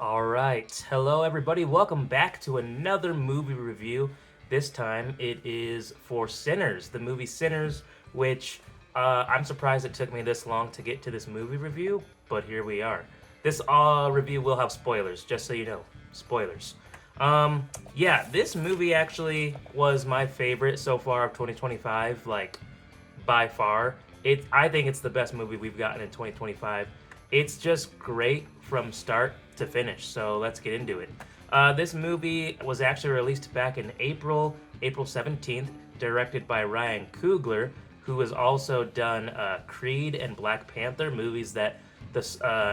All right. Hello, everybody. Welcome back to another movie review. This time it is for Sinners, the movie Sinners, which I'm surprised it took me this long to get to this movie review, but here we are. This review will have spoilers, just so you know. Spoilers. Yeah, this movie actually was my favorite so far of 2025, like by far. I think it's the best movie we've gotten in 2025. It's just great from start to finish. So let's get into it. This movie was actually released back in April 17th, directed by Ryan Coogler, who has also done Creed and Black Panther, movies that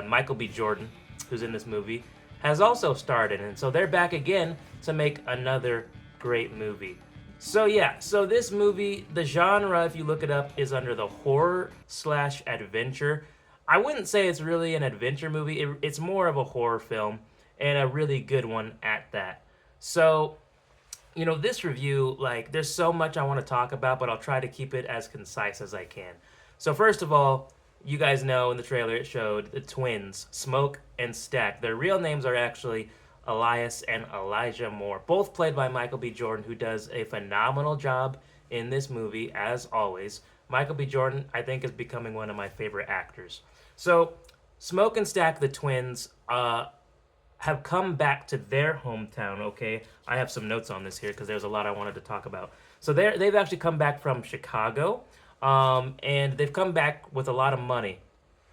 Michael B. Jordan, who's in this movie, has also starred in. And so they're back again to make another great movie. So yeah, so this movie, the genre, if you look it up, is under the horror slash adventure. I wouldn't say it's really an adventure movie. It's more of a horror film, and a really good one at that. So, this review, like, there's so much I want to talk about, but I'll try to keep it as concise as I can. So first of all, you guys know in the trailer it showed the twins, Smoke and Stack. Their real names are actually Elias and Elijah Moore, both played by Michael B. Jordan, who does a phenomenal job in this movie, as always. Michael B. Jordan, I think, is becoming one of my favorite actors. So, Smoke and Stack, the twins, have come back to their hometown, okay? I have some notes on this here because there's a lot I wanted to talk about. So they've actually come back from Chicago, and they've come back with a lot of money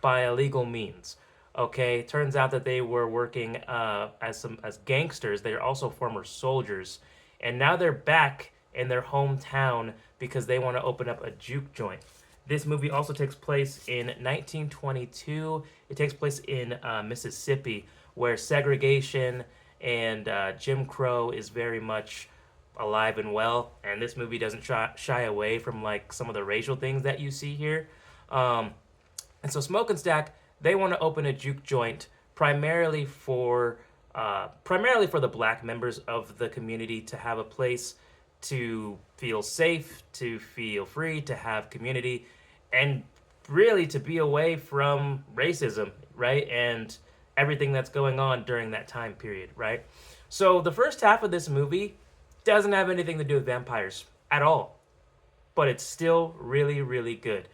by illegal means. Okay, turns out that they were working as gangsters. They're also former soldiers, and now they're back in their hometown because they want to open up a juke joint. This movie also takes place in 1922. It takes place in Mississippi, where segregation and Jim Crow is very much alive and well. And this movie doesn't shy away from like some of the racial things that you see here. And so Smoke and Stack, they want to open a juke joint primarily for the black members of the community to have a place to feel safe, to feel free, to have community, and really to be away from racism, right? And everything that's going on during that time period, right? So the first half of this movie doesn't have anything to do with vampires at all, but it's still really, really good.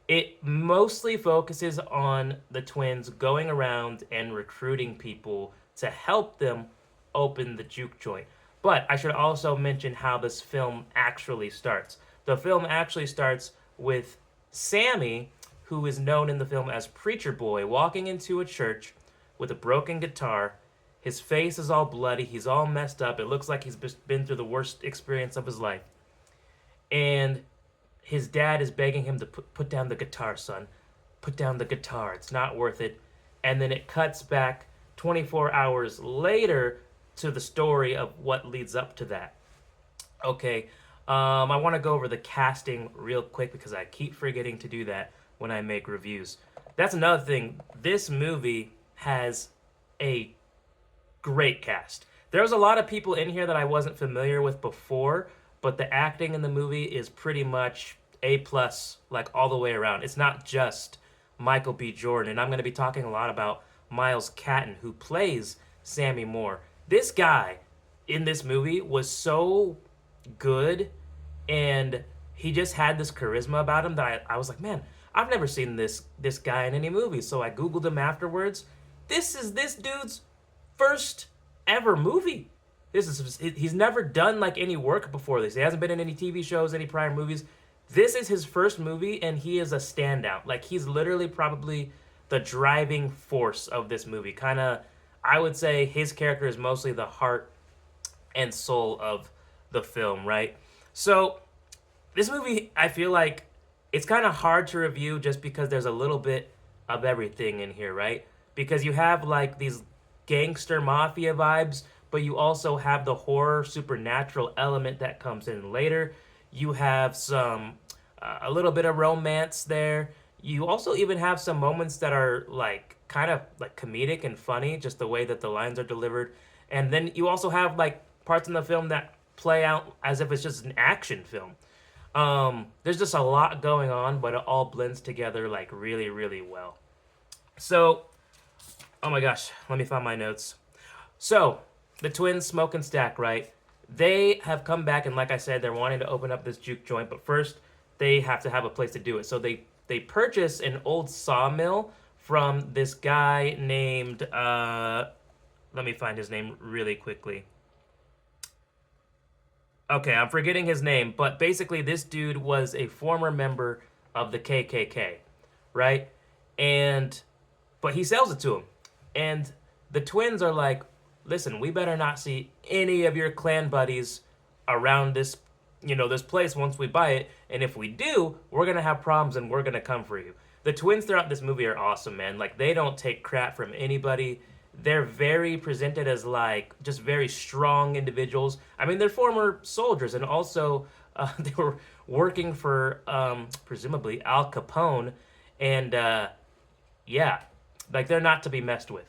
It mostly focuses on the twins going around and recruiting people to help them open the juke joint. But I should also mention how this film actually starts. The film actually starts with Sammie, who is known in the film as Preacher Boy, walking into a church with a broken guitar. His face is all bloody. He's all messed up. It looks like he's been through the worst experience of his life. And his dad is begging him to put down the guitar, son. Put down the guitar. It's not worth it. And then it cuts back 24 hours later to the story of what leads up to that. Okay, I want to go over the casting real quick because I keep forgetting to do that when I make reviews. That's another thing. This movie has a great cast. There's a lot of people in here that I wasn't familiar with before, but the acting in the movie is pretty much A plus, like all the way around. It's not just Michael B. Jordan, and I'm going to be talking a lot about Miles Catton, who plays Sammie Moore. This guy in this movie was so good, and he just had this charisma about him that I was like, man, I've never seen this guy in any movie. So I googled him afterwards. This is this dude's first ever movie. He's never done like any work before this. He hasn't been in any TV shows, any prior movies. This is his first movie, and he is a standout. Like, he's literally probably the driving force of this movie. Kind of, I would say his character is mostly the heart and soul of the film, right? So this movie, I feel like it's kind of hard to review just because there's a little bit of everything in here, right? Because you have like these gangster mafia vibes, but you also have the horror supernatural element that comes in later. You have some a little bit of romance there. You also even have some moments that are like kind of like comedic and funny, just the way that the lines are delivered. And then you also have like parts in the film that play out as if it's just an action film. There's just a lot going on, but it all blends together like really, really well. So, oh my gosh, let me find my notes. So, the twins, Smoke and Stack, right? They have come back, and like I said, they're wanting to open up this juke joint, but first they have to have a place to do it. So they purchase an old sawmill from this guy named let me find his name really quickly. Okay, I'm forgetting his name, but basically this dude was a former member of the KKK, right? And but he sells it to him. And the twins are like, "Listen, we better not see any of your clan buddies around this, this place once we buy it, and if we do, we're going to have problems and we're going to come for you." The twins throughout this movie are awesome, man. Like they don't take crap from anybody. They're very presented as like just very strong individuals. I mean, they're former soldiers, and also they were working for presumably Al Capone, and yeah, like they're not to be messed with.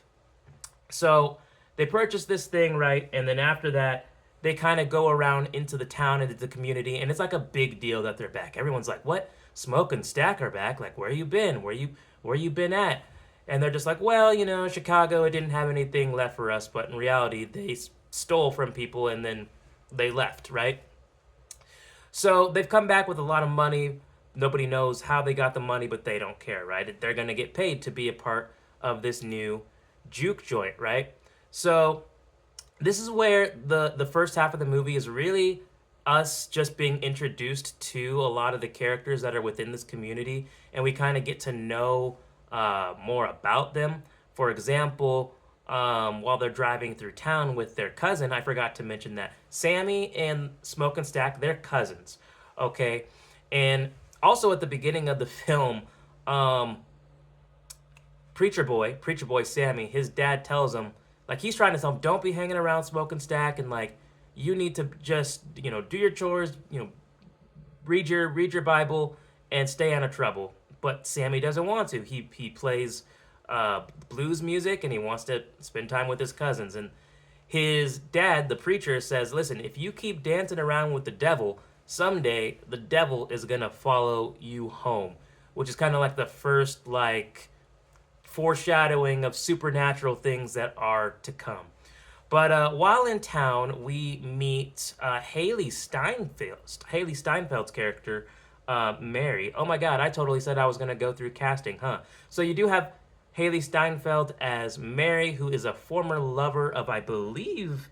So they purchase this thing, right? And then after that, they kind of go around into the town and into the community, and it's like a big deal that they're back. Everyone's like, "What? Smoke and Stack are back? Like, where you been? Where you been at?" And they're just like, "Well, Chicago, it didn't have anything left for us." But in reality, they stole from people and then they left, right? So they've come back with a lot of money. Nobody knows how they got the money, but they don't care, right? They're going to get paid to be a part of this new juke joint, right? So this is where the first half of the movie is really us just being introduced to a lot of the characters that are within this community, and we kind of get to know more about them. For example, while they're driving through town with their cousin, I forgot to mention that Sammie and Smoke and Stack, they're cousins, okay? And also at the beginning of the film, Preacher Boy Sammie, his dad tells him, like he's trying to tell him, don't be hanging around Smoke and Stack, and like you need to just do your chores, read your Bible and stay out of trouble. But Sammie doesn't want to. He plays blues music and he wants to spend time with his cousins. And his dad, the preacher, says, "Listen, if you keep dancing around with the devil, someday the devil is gonna follow you home," which is kind of like the first like foreshadowing of supernatural things that are to come. But while in town, we meet Haley Steinfeld's character, Mary. Oh my God, I totally said I was going to go through casting, huh? So you do have Haley Steinfeld as Mary, who is a former lover of, I believe,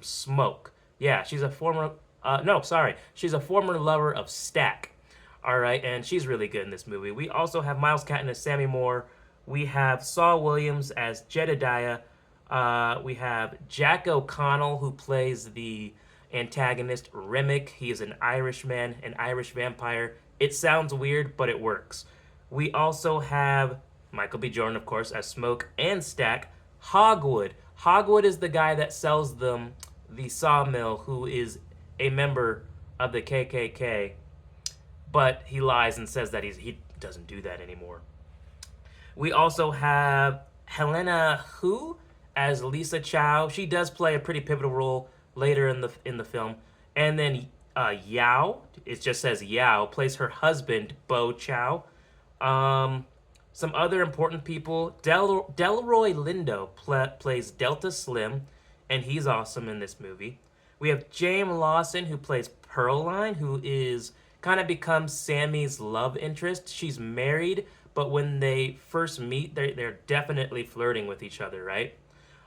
Smoke. Yeah, she's a former, no, sorry. She's a former lover of Stack. All right, and she's really good in this movie. We also have Miles Catton as Sammy Moore. We have Saul Williams as Jedediah. We have Jack O'Connell, who plays the antagonist Remick. He is an Irishman, an Irish vampire. It sounds weird, but it works. We also have Michael B. Jordan, of course, as Smoke and Stack. Hogwood. Hogwood is the guy that sells them the sawmill, who is a member of the KKK, but he lies and says that he doesn't do that anymore. We also have Helena Hu as Lisa Chow. She does play a pretty pivotal role later in the film. And then Yao, it just says Yao, plays her husband, Bo Chow. Some other important people, Delroy Lindo plays Delta Slim, and he's awesome in this movie. We have James Lawson, who plays Pearline, who is kind of becomes Sammy's love interest. She's married, but when they first meet, they're definitely flirting with each other, right?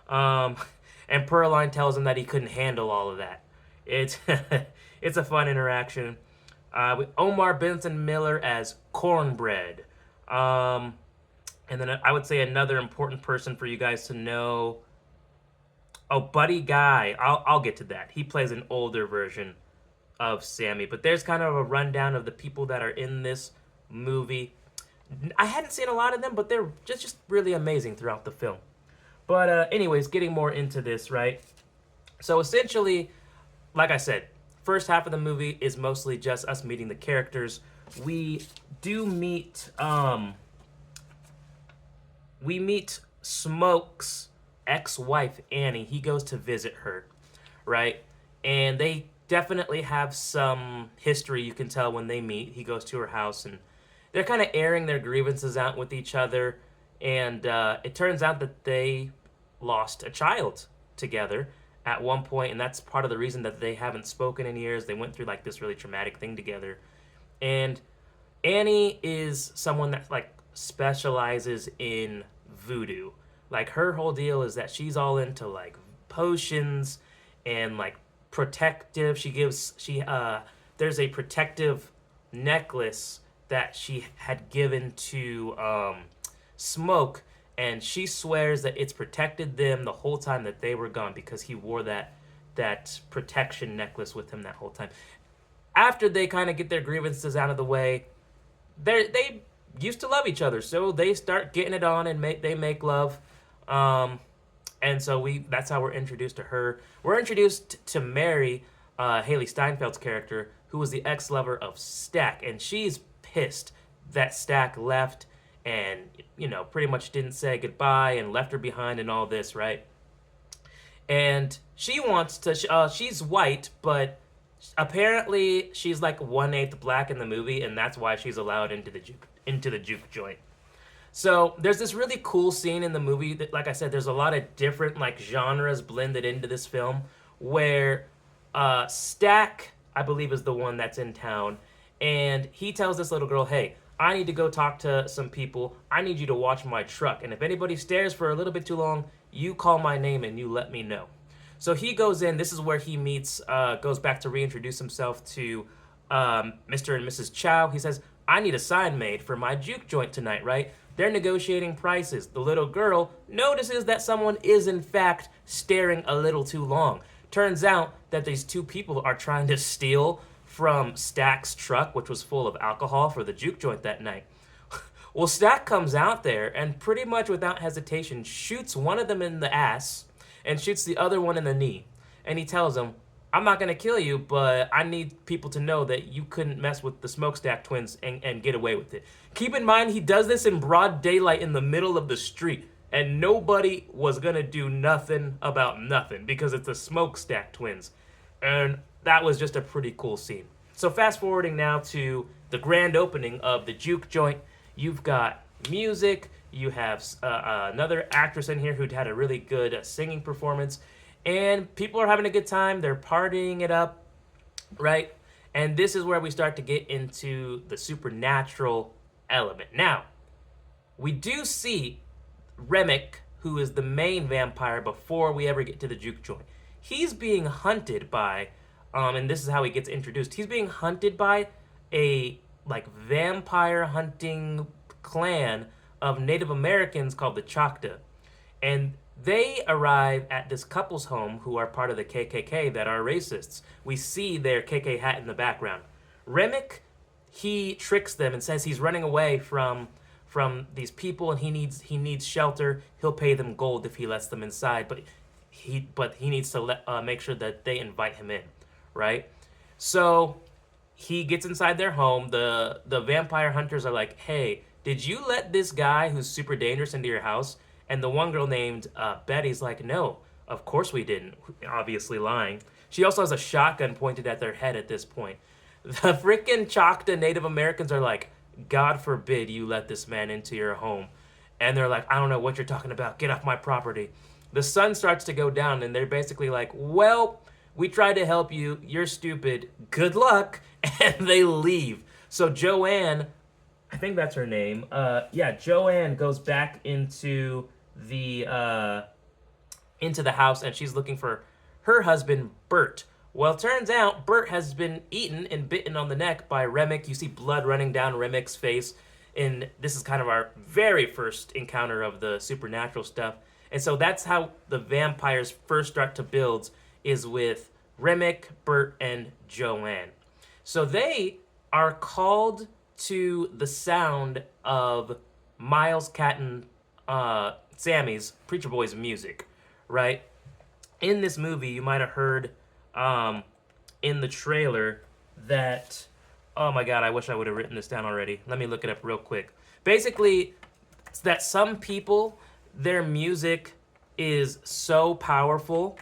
And Pearline tells him that he couldn't handle all of that. It's it's a fun interaction. With Omar Benson Miller as Cornbread. And then I would say another important person for you guys to know. Oh, Buddy Guy. I'll get to that. He plays an older version of Sammie. But there's kind of a rundown of the people that are in this movie. I hadn't seen a lot of them, but they're just really amazing throughout the film. But anyways, getting more into this, right? So essentially, like I said, first half of the movie is mostly just us meeting the characters. We do meet Smoke's ex-wife, Annie. He goes to visit her, right? And they definitely have some history, you can tell when they meet. He goes to her house, and they're kind of airing their grievances out with each other. And it turns out that they lost a child together at one point, and that's part of the reason that they haven't spoken in years. They went through like this really traumatic thing together. And Annie is someone that like specializes in voodoo. Like her whole deal is that she's all into like potions and like protective. There's a protective necklace that she had given to Smoke, and she swears that it's protected them the whole time that they were gone because he wore that protection necklace with him that whole time. After they kind of get their grievances out of the way, they used to love each other, so they start getting it on and they make love. And so that's how we're introduced to her. We're introduced to Mary, Haley Steinfeld's character, who was the ex-lover of Stack, and she's pissed that Stack left and, pretty much didn't say goodbye and left her behind and all this, right? And she wants to, she's white, but apparently she's like 1/8 black in the movie, and that's why she's allowed into the juke joint. So there's this really cool scene in the movie that, like I said, there's a lot of different like genres blended into this film where Stack, I believe, is the one that's in town, and he tells this little girl, hey, I need to go talk to some people. I need you to watch my truck, and if anybody stares for a little bit too long, you call my name and you let me know. So he goes in. This is where he meets, goes back to reintroduce himself to Mr. and Mrs. Chow. He says, I need a sign made for my juke joint tonight, right? They're negotiating prices. The little girl notices that someone is, in fact, staring a little too long. Turns out that these two people are trying to steal from Stack's truck, which was full of alcohol for the juke joint that night. Well, Stack comes out there and pretty much without hesitation shoots one of them in the ass and shoots the other one in the knee. And he tells them, I'm not going to kill you, but I need people to know that you couldn't mess with the Smokestack twins and get away with it. Keep in mind, he does this in broad daylight in the middle of the street, and nobody was going to do nothing about nothing because it's the Smokestack twins. And that was just a pretty cool scene. So fast forwarding now to the grand opening of the juke joint, you've got music, you have another actress in here who'd had a really good singing performance, and people are having a good time. They're partying it up, right? And this is where we start to get into the supernatural element. Now, we do see Remick, who is the main vampire, before we ever get to the juke joint. He's being hunted by, and this is how he gets introduced. He's being hunted by a vampire hunting clan of Native Americans called the Choctaw. And they arrive at this couple's home who are part of the KKK that are racists. We see their KK hat in the background. Remick, he tricks them and says he's running away from these people and he needs shelter. He'll pay them gold if he lets them inside, but he needs to make sure that they invite him in, right? So he gets inside their home. The vampire hunters are like, hey, did you let this guy who's super dangerous into your house? And the one girl named Betty's like, no, of course we didn't. Obviously lying. She also has a shotgun pointed at their head at this point. The freaking Choctaw Native Americans are like, God forbid you let this man into your home. And they're like, I don't know what you're talking about. Get off my property. The sun starts to go down and they're basically like, well, we tried to help you. You're stupid. Good luck. And they leave. So Joanne, I think that's her name. Joanne goes back into the house and she's looking for her husband, Bert. Well, it turns out Bert has been eaten and bitten on the neck by Remick. You see blood running down Remick's face. And this is kind of our very first encounter of the supernatural stuff. And so that's how the vampires first start to build, is with Remick, Bert, and Joanne. So they are called to the sound of Miles Catton, Sammie's, Preacher Boy's music, right? In this movie, you might have heard in the trailer that, oh my god, I wish I would have written this down already. Let me look it up real quick. Basically, it's that some people, their music is so powerful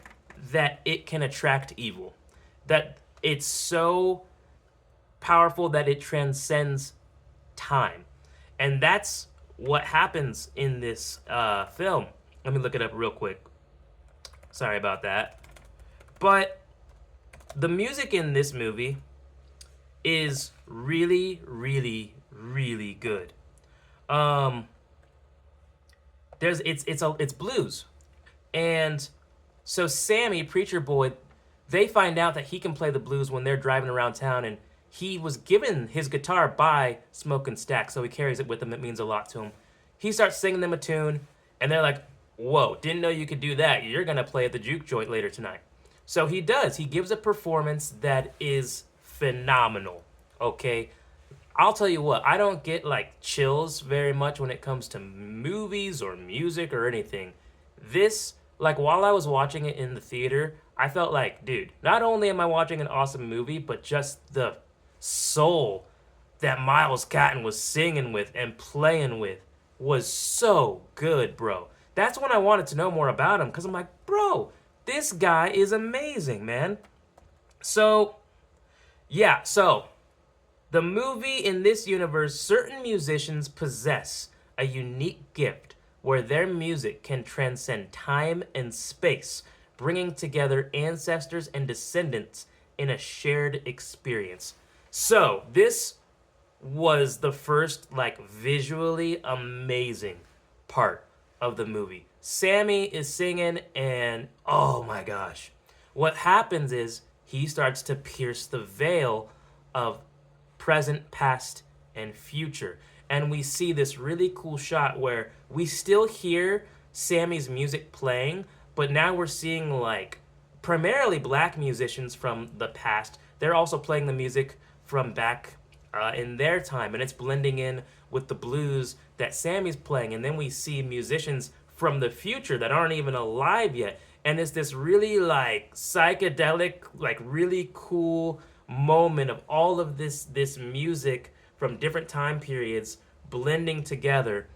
that it can attract evil. That it's so powerful that it transcends time. And that's what happens in this film. Let me look it up real quick. Sorry about that. But the music in this movie is really, really, really good. Um, it's blues, and so Sammie, preacher boy, they find out that he can play the blues when they're driving around town, and he was given his guitar by Smoke and Stack, so he carries it with him. It means a lot to him. He starts singing them a tune, and they're like, "Whoa, didn't know you could do that. You're gonna play at the juke joint later tonight." So he does. He gives a performance that is phenomenal. Okay, I'll tell you what, I don't get like chills very much when it comes to movies or music or anything. This, like, while I was watching it in the theater, I felt like, dude, not only am I watching an awesome movie, but just the soul that Miles Catton was singing with and playing with was so good, bro. That's when I wanted to know more about him because I'm like, bro, this guy is amazing, man. So, yeah, so the movie in this universe, certain musicians possess a unique gift where their music can transcend time and space, bringing together ancestors and descendants in a shared experience. So, this was the first, like, visually amazing part of the movie. Sammie is singing, and oh my gosh. What happens is he starts to pierce the veil of present, past, and future. And we see this really cool shot where we still hear Sammie's music playing, but now we're seeing like primarily black musicians from the past. They're also playing the music from back in their time, and it's blending in with the blues that Sammie's playing. And then we see musicians from the future that aren't even alive yet. And it's this really like psychedelic, like really cool moment of all of this music from different time periods blending together.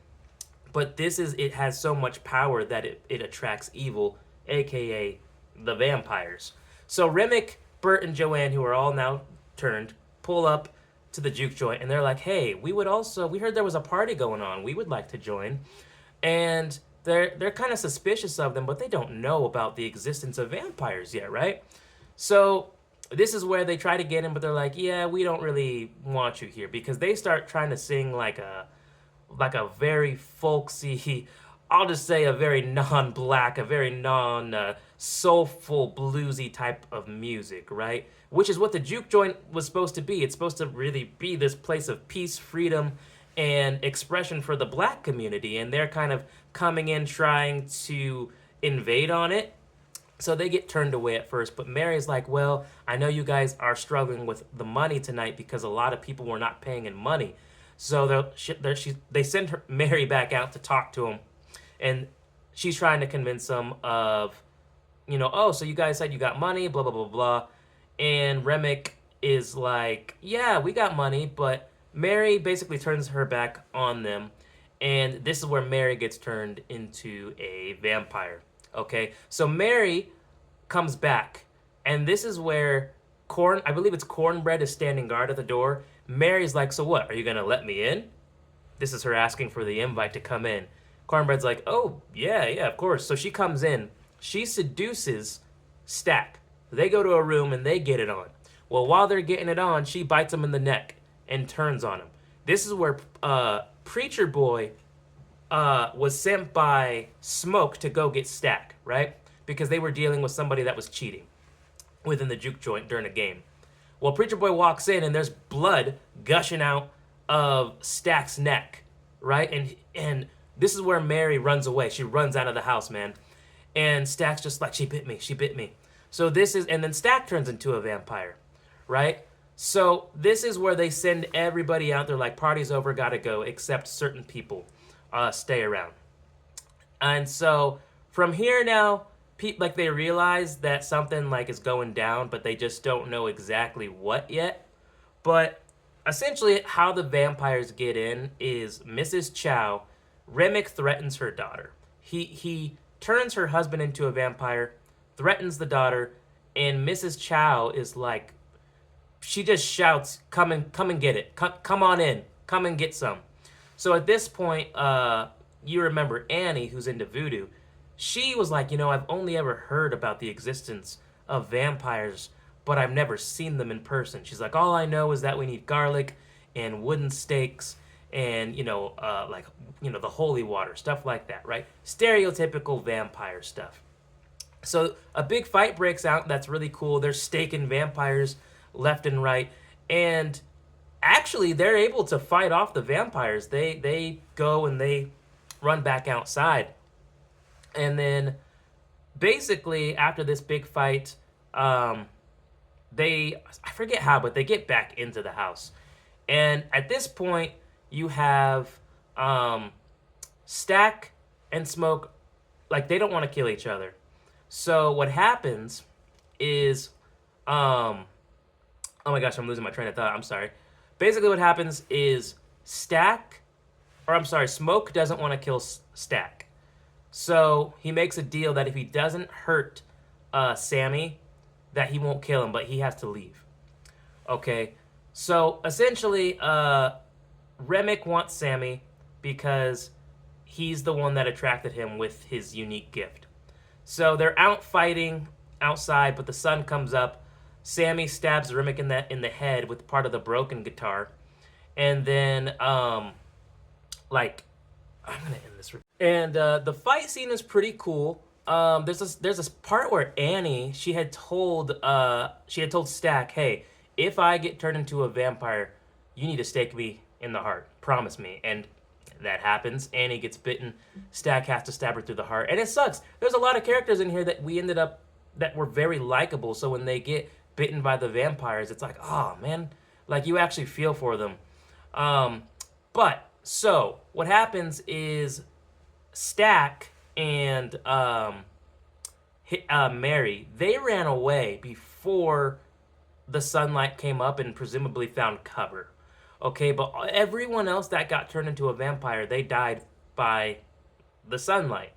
But it has so much power that it attracts evil, aka the vampires. So Remick, Bert, and Joanne, who are all now turned, pull up to the juke joint, and they're like, "Hey, we heard there was a party going on. We would like to join." And they're kind of suspicious of them, but they don't know about the existence of vampires yet, right? So this is where they try to get him, but they're like, "Yeah, we don't really want you here," because they start trying to sing like a very folksy, I'll just say a very non-black, a very non-soulful, bluesy type of music, right? Which is what the juke joint was supposed to be. It's supposed to really be this place of peace, freedom, and expression for the black community, and they're kind of coming in trying to invade on it. So they get turned away at first, but Mary's like, "Well, I know you guys are struggling with the money tonight because a lot of people were not paying in money." So they send Mary back out to talk to him, and she's trying to convince them of, "Oh, so you guys said you got money, blah, blah, blah, blah." And Remick is like, "Yeah, we got money," but Mary basically turns her back on them, and this is where Mary gets turned into a vampire. Okay, so Mary comes back, and this is where I believe it's Cornbread is standing guard at the door. Mary's like, "So what, are you gonna let me in?" This is her asking for the invite to come in. Cornbread's like, "Oh, yeah, of course." So she comes in. She seduces Stack. They go to a room and they get it on. Well, while they're getting it on, she bites him in the neck and turns on him. This is where Preacher Boy was sent by Smoke to go get Stack, right? Because they were dealing with somebody that was cheating within the juke joint during a game. Well, Preacher Boy walks in and there's blood gushing out of Stack's neck, right? And this is where Mary runs away. She runs out of the house, man. And Stack's just like, "She bit me. So and then Stack turns into a vampire, right? So this is where they send everybody out. They're like, "Party's over, gotta go," except certain people stay around. And so from here now, like they realize that something like is going down, but they just don't know exactly what yet. But essentially how the vampires get in is Mrs. Chow. Remick threatens her daughter. He turns her husband into a vampire, threatens the daughter, and Mrs. Chow is like, she just shouts, come and get it. Come on in. Come and get some." So at this point, you remember Annie, who's into voodoo. she was like, I've only ever heard about the existence of vampires, but I've never seen them in person. She's like, all I know is that we need garlic and wooden stakes and, like, the holy water, stuff like that, right? Stereotypical vampire stuff. So a big fight breaks out. That's really cool. They're staking vampires left and right. And actually, they're able to fight off the vampires. They go and they run back outside. And then basically after this big fight, I forget how, but they get back into the house. And at this point, you have Stack and Smoke, like, they don't want to kill each other. So what happens is, oh my gosh, I'm losing my train of thought. I'm sorry. Basically, what happens is Smoke doesn't want to kill Stack. So he makes a deal that if he doesn't hurt Sammie, that he won't kill him, but he has to leave. Okay, so essentially, Remick wants Sammie because he's the one that attracted him with his unique gift. So they're out fighting outside, but the sun comes up. Sammie stabs Remick in the head with part of the broken guitar, and then like, I'm gonna end this. And the fight scene is pretty cool. There's this part where Annie, she had told Stack, hey, if I get turned into a vampire, you need to stake me in the heart. Promise me. And that happens. Annie gets bitten. Stack has to stab her through the heart, and it sucks. There's a lot of characters in here that we ended up that were very likable. So when they get bitten by the vampires, it's like, oh man, like, you actually feel for them. But so what happens is Stack and Mary, they ran away before the sunlight came up and presumably found cover. Okay, but everyone else that got turned into a vampire, they died by the sunlight.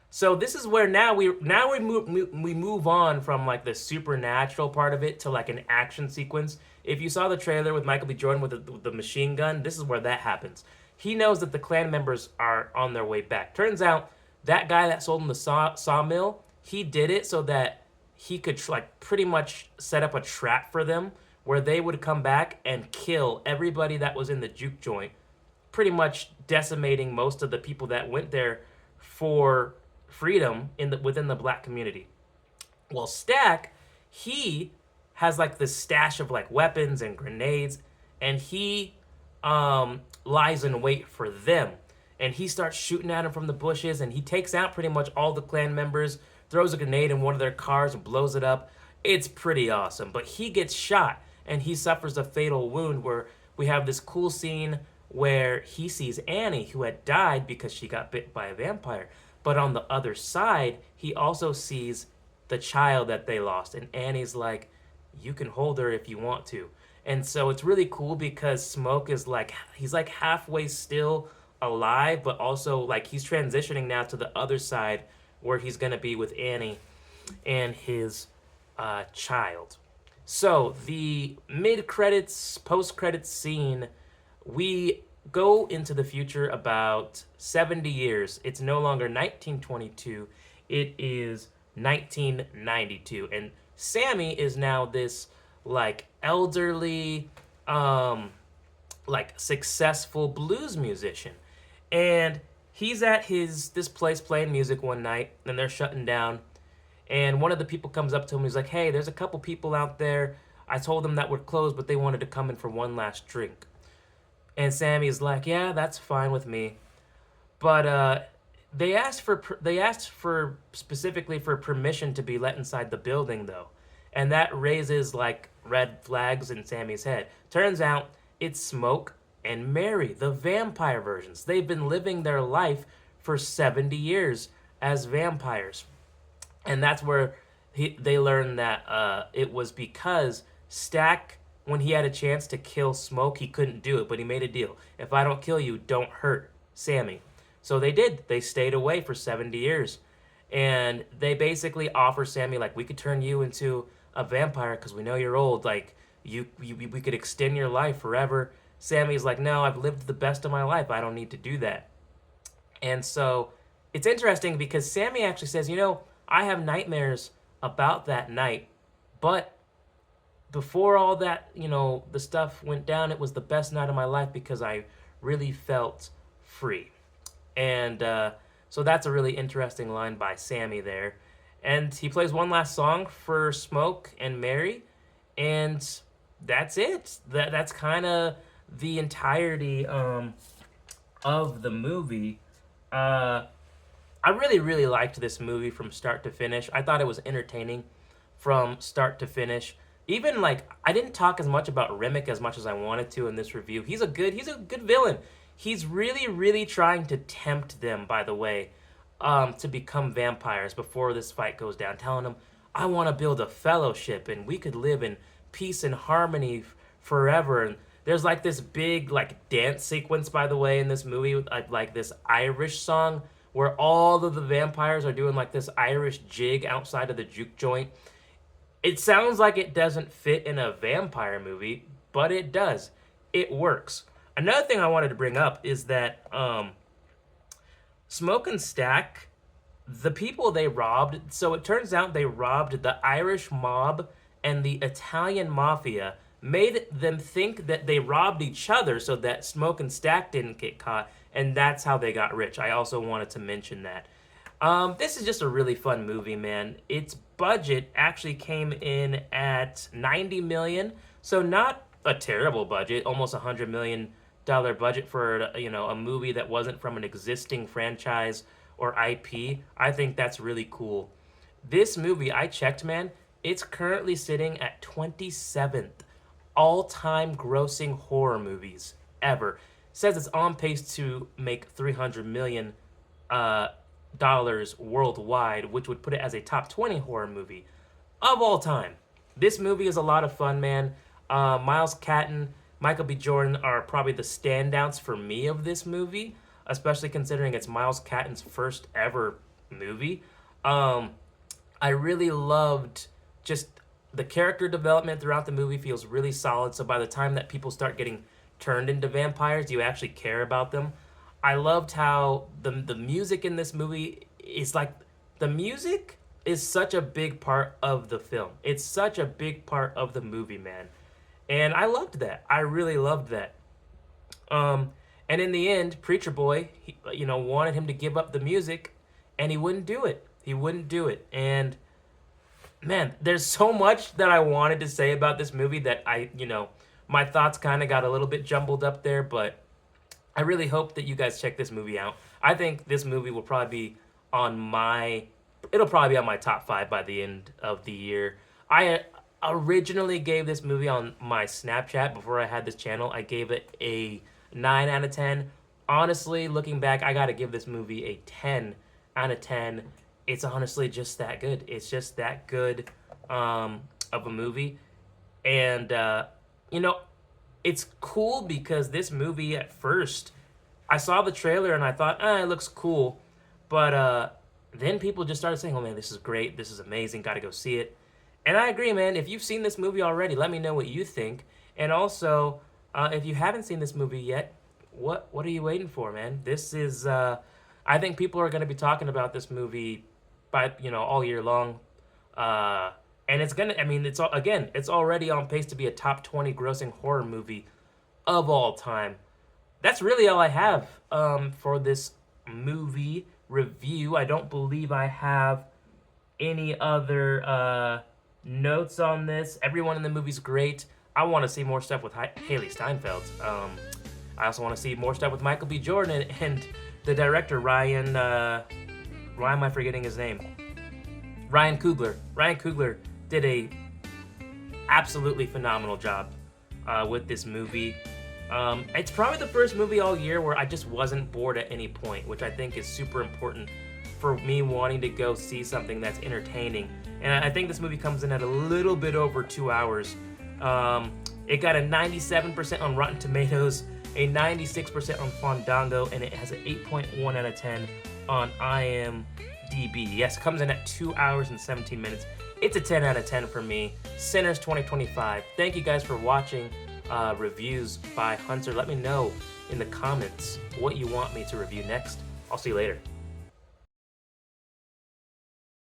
So this is where now we move on from like the supernatural part of it to like an action sequence. If you saw the trailer with Michael B. Jordan with the machine gun, this is where that happens. He knows that the clan members are on their way back. Turns out that guy that sold him the sawmill, he did it so that he could like pretty much set up a trap for them where they would come back and kill everybody that was in the juke joint, pretty much decimating most of the people that went there for freedom within the black community. Well, Stack, he has like this stash of like weapons and grenades, and he lies in wait for them. And he starts shooting at them from the bushes, and he takes out pretty much all the clan members, throws a grenade in one of their cars and blows it up. It's pretty awesome. But he gets shot, and he suffers a fatal wound where we have this cool scene where he sees Annie, who had died because she got bit by a vampire. But on the other side, he also sees the child that they lost. And Annie's like, you can hold her if you want to. And so it's really cool because Smoke is like, he's like halfway still alive, but also like he's transitioning now to the other side where he's going to be with Annie and his child. So the mid-credits, post-credits scene, we go into the future about 70 years. It's no longer 1922. It is 1992. And Sammie is now this like elderly, like successful blues musician. And he's at this place playing music one night, and they're shutting down. And one of the people comes up to him. He's like, hey, there's a couple people out there. I told them that we're closed, but they wanted to come in for one last drink. And Sammie's like, yeah, that's fine with me. But they asked for specifically for permission to be let inside the building, though. And that raises like red flags in Sammie's head. Turns out it's Smoke and Mary, the vampire versions. They've been living their life for 70 years as vampires. And that's where they learn that it was because Stack, when he had a chance to kill Smoke, he couldn't do it, but he made a deal. If I don't kill you, don't hurt Sammie. So they did. They stayed away for 70 years. And they basically offer Sammie, like, we could turn you into a vampire because we know you're old. Like, we could extend your life forever. Sammie's like, no, I've lived the best of my life. I don't need to do that. And so it's interesting because Sammie actually says, you know, I have nightmares about that night, but before all that, you know, the stuff went down, it was the best night of my life because I really felt free. And so that's a really interesting line by Sammie there. And he plays one last song for Smoke and Mary, and that's it. That's kind of the entirety of the movie. I really, really liked this movie from start to finish. I thought it was entertaining from start to finish. Even like I didn't talk as much about Remick as much as I wanted to in this review. He's a good villain. He's really, really trying to tempt them, by the way, to become vampires before this fight goes down, telling them, I want to build a fellowship and we could live in peace and harmony forever. And there's like this big like dance sequence, by the way, in this movie with like this Irish song where all of the vampires are doing like this Irish jig outside of the juke joint. It sounds like it doesn't fit in a vampire movie, but it does. It works. Another thing I wanted to bring up is that Smoke and Stack, the people they robbed, so it turns out they robbed the Irish mob and the Italian mafia, made them think that they robbed each other so that Smoke and Stack didn't get caught, and that's how they got rich. I also wanted to mention that. This is just a really fun movie, man. Its budget actually came in at $90 million, so not a terrible budget, almost $100 million budget for, you know, a movie that wasn't from an existing franchise or IP. I think that's really cool. This movie, I checked, man, it's currently sitting at 27th all-time grossing horror movies ever. Says it's on pace to make $300 million dollars worldwide, which would put it as a top 20 horror movie of all time. This movie is a lot of fun, man. Miles Catton, Michael B. Jordan are probably the standouts for me of this movie, especially considering it's Miles Catton's first ever movie. I really loved just the character development throughout the movie feels really solid, so by the time that people start getting turned into vampires, you actually care about them. I loved how the music in this movie is like, the music is such a big part of the film. It's such a big part of the movie, man. And I loved that. I really loved that. And in the end, Preacher Boy, he, you know, wanted him to give up the music, and he wouldn't do it. He wouldn't do it. And man, there's so much that I wanted to say about this movie that my thoughts kind of got a little bit jumbled up there, but I really hope that you guys check this movie out. I think this movie will probably be it'll probably be on my top 5 by the end of the year. I originally gave this movie on my Snapchat before I had this channel. I gave it a 9 out of 10. Honestly, looking back, I gotta give this movie a 10 out of 10. It's honestly just that good. It's just that good of a movie. And, it's cool because this movie at first, I saw the trailer and I thought, it looks cool. But then people just started saying, oh man, this is great. This is amazing. Gotta go see it. And I agree, man. If you've seen this movie already, let me know what you think. And also, if you haven't seen this movie yet, what are you waiting for, man? This is, I think people are going to be talking about this movie all year long. And it's it's already on pace to be a top 20 grossing horror movie of all time. That's really all I have for this movie review. I don't believe I have any other notes on this. Everyone in the movie's great. I want to see more stuff with Haley Steinfeld. I also want to see more stuff with Michael B. Jordan and the director, Ryan. Why am I forgetting his name? Ryan Coogler. Ryan Coogler did a absolutely phenomenal job with this movie. It's probably the first movie all year where I just wasn't bored at any point, which I think is super important for me wanting to go see something that's entertaining. And I think this movie comes in at a little bit over 2 hours. It got a 97% on Rotten Tomatoes, a 96% on Fandango, and it has an 8.1 out of 10 on IMDb. Yes, it comes in at 2 hours and 17 minutes. It's a 10 out of 10 for me. Sinners 2025. Thank you guys for watching reviews by Hunter. Let me know in the comments what you want me to review next. I'll see you later.